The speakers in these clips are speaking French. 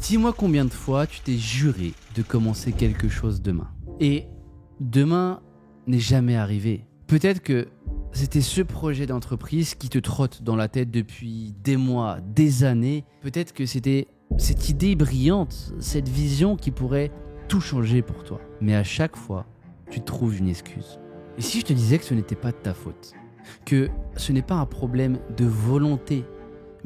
Dis-moi combien de fois tu t'es juré de commencer quelque chose demain. Et demain n'est jamais arrivé. Peut-être que c'était ce projet d'entreprise qui te trotte dans la tête depuis des mois, des années. Peut-être que c'était cette idée brillante, cette vision qui pourrait tout changer pour toi. Mais à chaque fois, tu trouves une excuse. Et si je te disais que ce n'était pas de ta faute, que ce n'est pas un problème de volonté,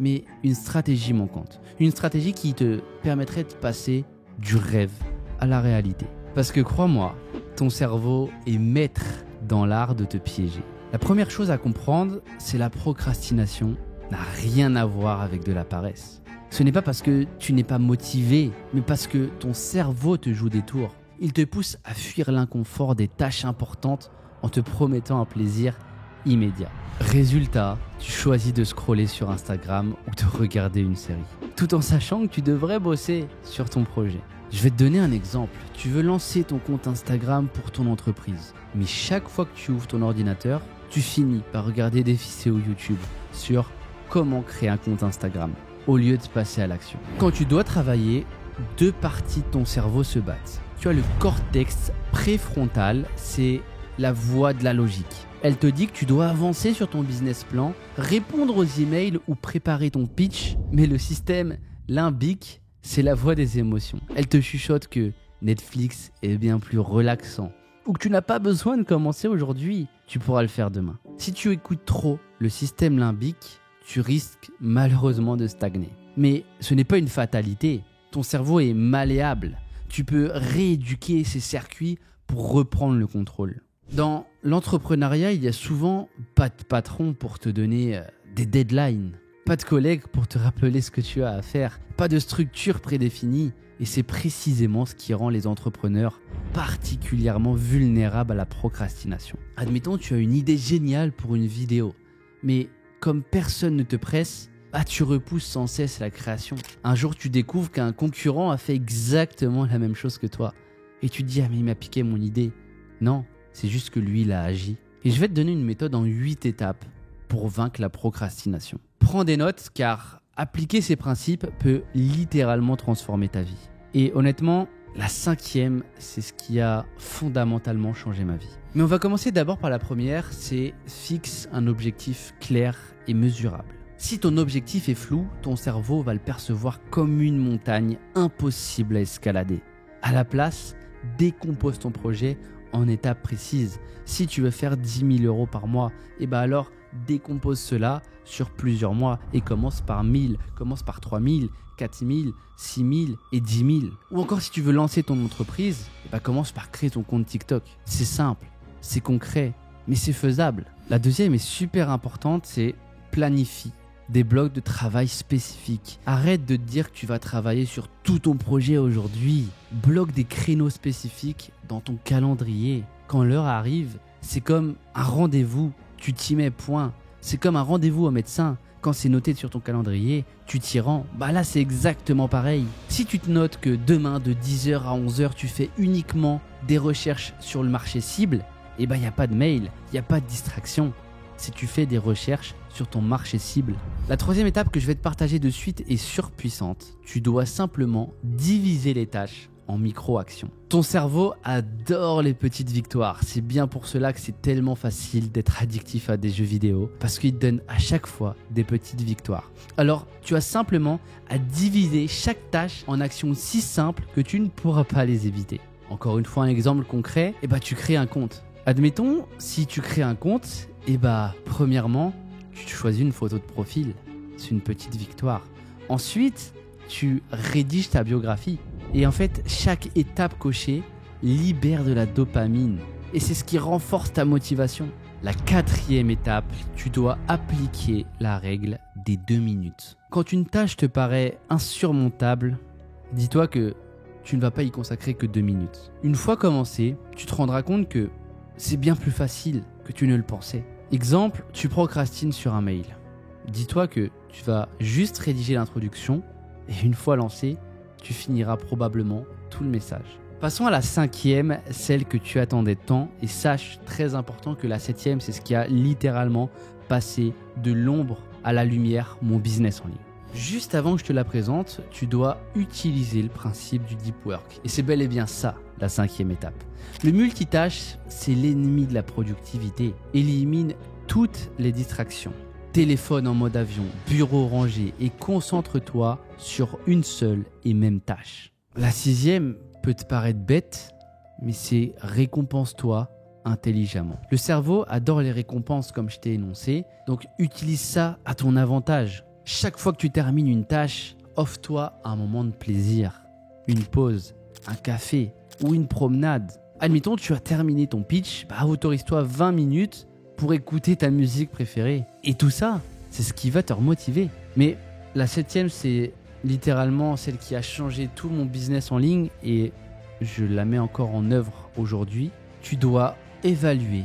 mais une stratégie manquante. Une stratégie qui te permettrait de passer du rêve à la réalité. Parce que crois-moi, ton cerveau est maître dans l'art de te piéger. La première chose à comprendre, c'est la procrastination n'a rien à voir avec de la paresse. Ce n'est pas parce que tu n'es pas motivé, mais parce que ton cerveau te joue des tours. Il te pousse à fuir l'inconfort des tâches importantes en te promettant un plaisir immédiat. Résultat, tu choisis de scroller sur Instagram ou de regarder une série, tout en sachant que tu devrais bosser sur ton projet. Je vais te donner un exemple. Tu veux lancer ton compte Instagram pour ton entreprise, mais chaque fois que tu ouvres ton ordinateur, tu finis par regarder des vidéos YouTube sur comment créer un compte Instagram, au lieu de passer à l'action. Quand tu dois travailler, deux parties de ton cerveau se battent. Tu as le cortex préfrontal, c'est la voie de la logique. Elle te dit que tu dois avancer sur ton business plan, répondre aux emails ou préparer ton pitch, mais le système limbique, c'est la voie des émotions. Elle te chuchote que Netflix est bien plus relaxant ou que tu n'as pas besoin de commencer aujourd'hui, tu pourras le faire demain. Si tu écoutes trop le système limbique, tu risques malheureusement de stagner. Mais ce n'est pas une fatalité. Ton cerveau est malléable. Tu peux rééduquer ses circuits pour reprendre le contrôle. Dans l'entrepreneuriat, il y a souvent pas de patron pour te donner des deadlines, pas de collègues pour te rappeler ce que tu as à faire, pas de structure prédéfinie. Et c'est précisément ce qui rend les entrepreneurs particulièrement vulnérables à la procrastination. Admettons, tu as une idée géniale pour une vidéo, mais comme personne ne te presse, tu repousses sans cesse la création. Un jour, tu découvres qu'un concurrent a fait exactement la même chose que toi. Et tu te dis, mais il m'a piqué mon idée. Non, c'est juste que lui, il a agi. Et je vais te donner une méthode en 8 étapes pour vaincre la procrastination. Prends des notes car appliquer ces principes peut littéralement transformer ta vie. Et honnêtement, la 5e, c'est ce qui a fondamentalement changé ma vie. Mais on va commencer d'abord par la première, c'est fixe un objectif clair et mesurable. Si ton objectif est flou, ton cerveau va le percevoir comme une montagne impossible à escalader. À la place, décompose ton projet en étapes précises. Si tu veux faire 10 000 € par mois, alors décompose cela sur plusieurs mois et commence par 1000, commence par 3000, 4000, 6000 et 10 000. Ou encore si tu veux lancer ton entreprise, commence par créer ton compte TikTok. C'est simple, c'est concret, mais c'est faisable. La deuxième est super importante, c'est planifie des blocs de travail spécifiques. Arrête de te dire que tu vas travailler sur tout ton projet aujourd'hui. Bloque des créneaux spécifiques dans ton calendrier. Quand l'heure arrive, c'est comme un rendez-vous. Tu t'y mets, point. C'est comme un rendez-vous au médecin. Quand c'est noté sur ton calendrier, tu t'y rends. Là, c'est exactement pareil. Si tu te notes que demain, de 10h à 11h, tu fais uniquement des recherches sur le marché cible, il n'y a pas de mail, il n'y a pas de distraction. Si tu fais des recherches sur ton marché cible. La troisième étape que je vais te partager de suite est surpuissante. Tu dois simplement diviser les tâches en micro-actions. Ton cerveau adore les petites victoires. C'est bien pour cela que c'est tellement facile d'être addictif à des jeux vidéo parce qu'ils te donnent à chaque fois des petites victoires. Alors, tu as simplement à diviser chaque tâche en actions si simples que tu ne pourras pas les éviter. Encore une fois, un exemple concret, tu crées un compte. Admettons, si tu crées un compte, premièrement, tu choisis une photo de profil. C'est une petite victoire. Ensuite, tu rédiges ta biographie. Et en fait, chaque étape cochée libère de la dopamine. Et c'est ce qui renforce ta motivation. La 4e étape, tu dois appliquer la règle des 2 minutes. Quand une tâche te paraît insurmontable, dis-toi que tu ne vas pas y consacrer que 2 minutes. Une fois commencé, tu te rendras compte que c'est bien plus facile que tu ne le pensais. Exemple, tu procrastines sur un mail. Dis-toi que tu vas juste rédiger l'introduction et une fois lancé, tu finiras probablement tout le message. Passons à la 5e, celle que tu attendais tant, et sache, très important, que la 7e, c'est ce qui a littéralement passé de l'ombre à la lumière mon business en ligne. Juste avant que je te la présente, tu dois utiliser le principe du deep work. Et c'est bel et bien ça, la 5e étape. Le multitâche, c'est l'ennemi de la productivité. Élimine toutes les distractions. Téléphone en mode avion, bureau rangé et concentre-toi sur une seule et même tâche. La 6e peut te paraître bête, mais c'est récompense-toi intelligemment. Le cerveau adore les récompenses comme je t'ai énoncé, donc utilise ça à ton avantage. Chaque fois que tu termines une tâche, offre-toi un moment de plaisir, une pause, un café ou une promenade. Admettons, tu as terminé ton pitch, autorise-toi 20 minutes pour écouter ta musique préférée. Et tout ça, c'est ce qui va te remotiver. Mais la 7e, c'est littéralement celle qui a changé tout mon business en ligne et je la mets encore en œuvre aujourd'hui. Tu dois évaluer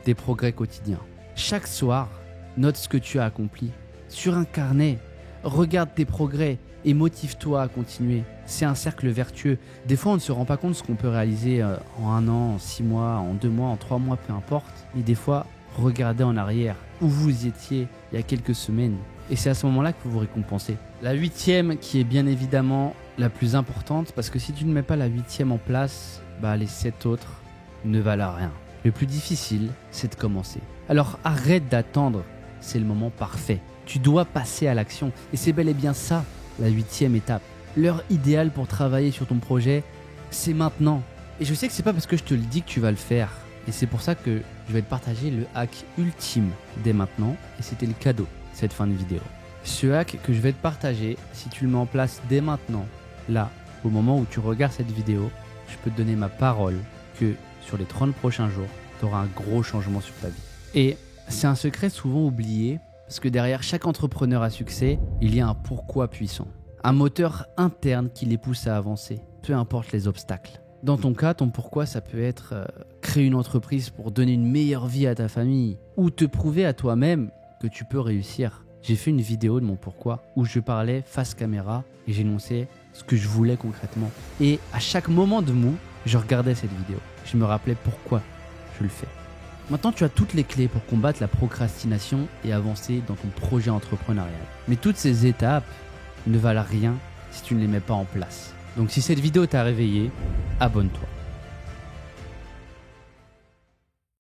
tes progrès quotidiens. Chaque soir, note ce que tu as accompli. Sur un carnet, regarde tes progrès et motive-toi à continuer. C'est un cercle vertueux. Des fois, on ne se rend pas compte de ce qu'on peut réaliser en 1 an, en 6 mois, en 2 mois, en 3 mois, peu importe. Et des fois, regardez en arrière où vous étiez il y a quelques semaines. Et c'est à ce moment-là que vous vous récompensez. La 8e qui est bien évidemment la plus importante, parce que si tu ne mets pas la 8e en place, les 7 autres ne valent rien. Le plus difficile, c'est de commencer. Alors arrête d'attendre, c'est le moment parfait. Tu dois passer à l'action. Et c'est bel et bien ça, la 8e étape. L'heure idéale pour travailler sur ton projet, c'est maintenant. Et je sais que c'est pas parce que je te le dis que tu vas le faire. Et c'est pour ça que je vais te partager le hack ultime dès maintenant. Et c'était le cadeau, cette fin de vidéo. Ce hack que je vais te partager, si tu le mets en place dès maintenant, là, au moment où tu regardes cette vidéo, je peux te donner ma parole que sur les 30 prochains jours, tu auras un gros changement sur ta vie. Et c'est un secret souvent oublié, parce que derrière chaque entrepreneur à succès, il y a un pourquoi puissant. Un moteur interne qui les pousse à avancer, peu importe les obstacles. Dans ton cas, ton pourquoi, ça peut être créer une entreprise pour donner une meilleure vie à ta famille ou te prouver à toi-même que tu peux réussir. J'ai fait une vidéo de mon pourquoi où je parlais face caméra et j'énonçais ce que je voulais concrètement. Et à chaque moment de mou, je regardais cette vidéo. Je me rappelais pourquoi je le fais. Maintenant, tu as toutes les clés pour combattre la procrastination et avancer dans ton projet entrepreneurial. Mais toutes ces étapes ne valent rien si tu ne les mets pas en place. Donc si cette vidéo t'a réveillé, abonne-toi.